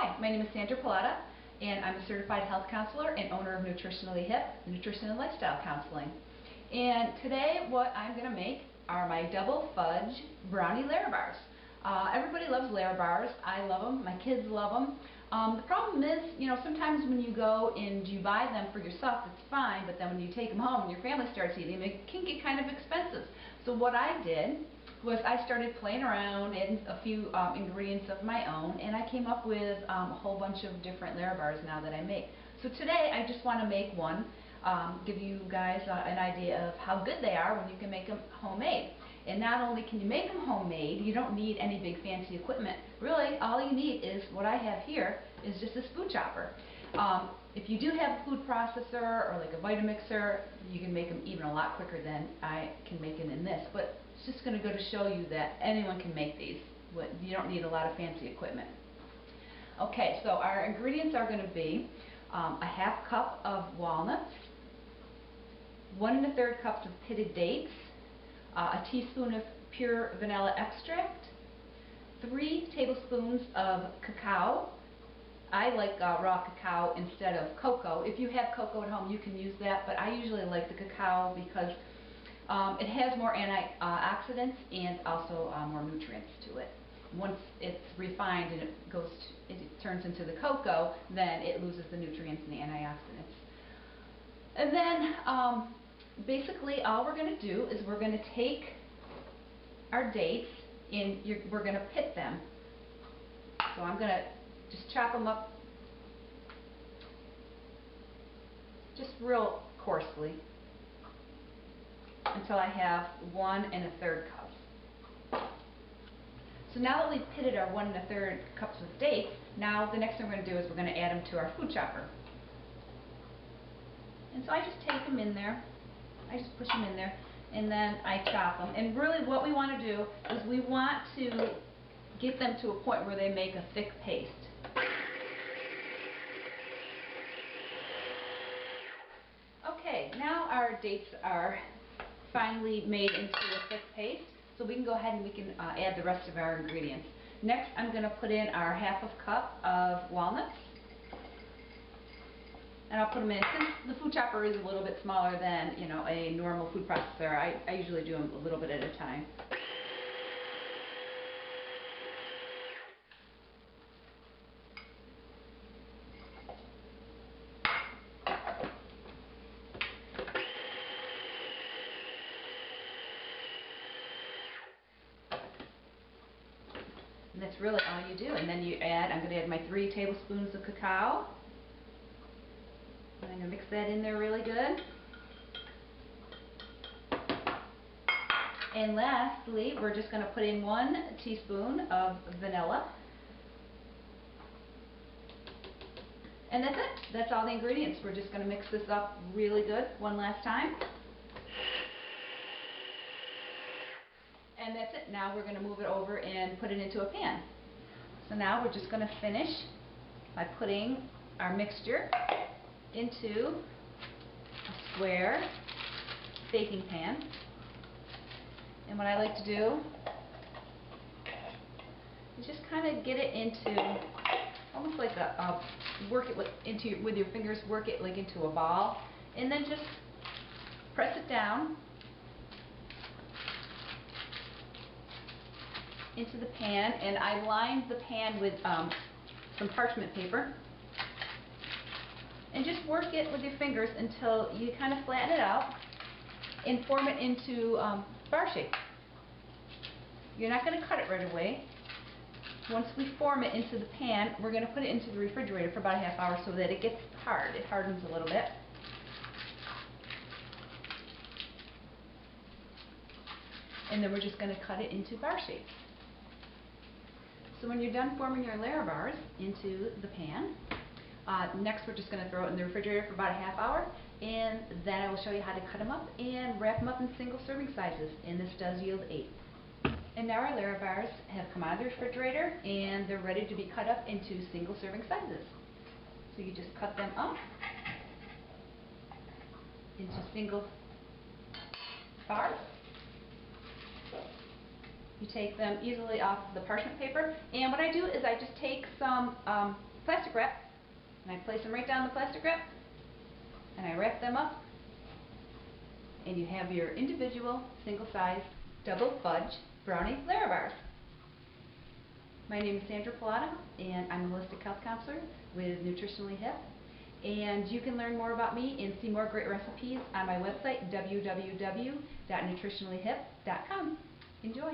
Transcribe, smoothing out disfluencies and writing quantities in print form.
Hi, my name is Sandra Pallotta, and I'm a certified health counselor and owner of NutritionallyHip, Nutrition and Lifestyle Counseling. And today what I'm going to make are my double fudge brownie Larabars. Everybody loves Larabars. I love them. My kids love them. The problem is, sometimes when you go and you buy them for yourself, it's fine, but then when you take them home and your family starts eating them, it can get kind of expensive. So what I did was I started playing around, adding a few ingredients of my own, and I came up with a whole bunch of different Larabars now that I make. So today I just want to make one, give you guys an idea of how good they are when you can make them homemade. And not only can you make them homemade, you don't need any big fancy equipment. Really, all you need is what I have here is just this food chopper. If you do have a food processor or like a Vitamixer, you can make them even a lot quicker than I can make them in this. But it's just going to go to show you that anyone can make these. You don't need a lot of fancy equipment. Okay, so our ingredients are going to be a half cup of walnuts, 1 1/3 cups of pitted dates, a teaspoon of pure vanilla extract, 3 tablespoons of cacao. I like raw cacao instead of cocoa. If you have cocoa at home, you can use that, but I usually like the cacao because it has more antioxidants and also more nutrients to it. Once it's refined and it turns into the cocoa, then it loses the nutrients and the antioxidants. And then basically all we're going to do is we're going to take our dates and we're going to pit them. So I'm going to just chop them up just real coarsely until I have 1 1/3 cups. So now that we've pitted our 1 1/3 cups of dates, now the next thing we're going to do is we're going to add them to our food chopper. And so I just take them in there, I just push them in there, and then I chop them. And really what we want to do is we want to get them to a point where they make a thick paste. Okay, now our dates are finally made into a thick paste, so we can go ahead and we can add the rest of our ingredients. Next, I'm going to put in our 1/2 cup of walnuts, and I'll put them in. Since the food chopper is a little bit smaller than a normal food processor, I usually do them a little bit at a time. And that's really all you do. And then you add, I'm going to add my 3 tablespoons of cacao. And I'm going to mix that in there really good. And lastly, we're just going to put in 1 teaspoon of vanilla. And that's it. That's all the ingredients. We're just going to mix this up really good one last time. And that's it. Now we're going to move it over and put it into a pan. So now we're just going to finish by putting our mixture into a square baking pan. And what I like to do is just kind of get it into almost like work it with your fingers, work it like into a ball, and then just press it down into the pan. And I lined the pan with some parchment paper, and just work it with your fingers until you kind of flatten it out and form it into bar shape. You're not going to cut it right away. Once we form it into the pan, we're going to put it into the refrigerator for about a ½ hour so that it gets hard. It hardens a little bit. And then we're just going to cut it into bar shapes. So when you're done forming your Larabars into the pan, next we're just going to throw it in the refrigerator for about a ½ hour, and then I will show you how to cut them up and wrap them up in single serving sizes, and this does yield 8. And now our Larabars have come out of the refrigerator and they're ready to be cut up into single serving sizes. So you just cut them up into single bars. You take them easily off the parchment paper, and what I do is I just take some plastic wrap, and I place them right down the plastic wrap, and I wrap them up, and you have your individual single-size double fudge brownie Larabars. My name is Sandra Pilata, and I'm a holistic health counselor with Nutritionally Hip. And you can learn more about me and see more great recipes on my website, www.nutritionallyhip.com. Enjoy!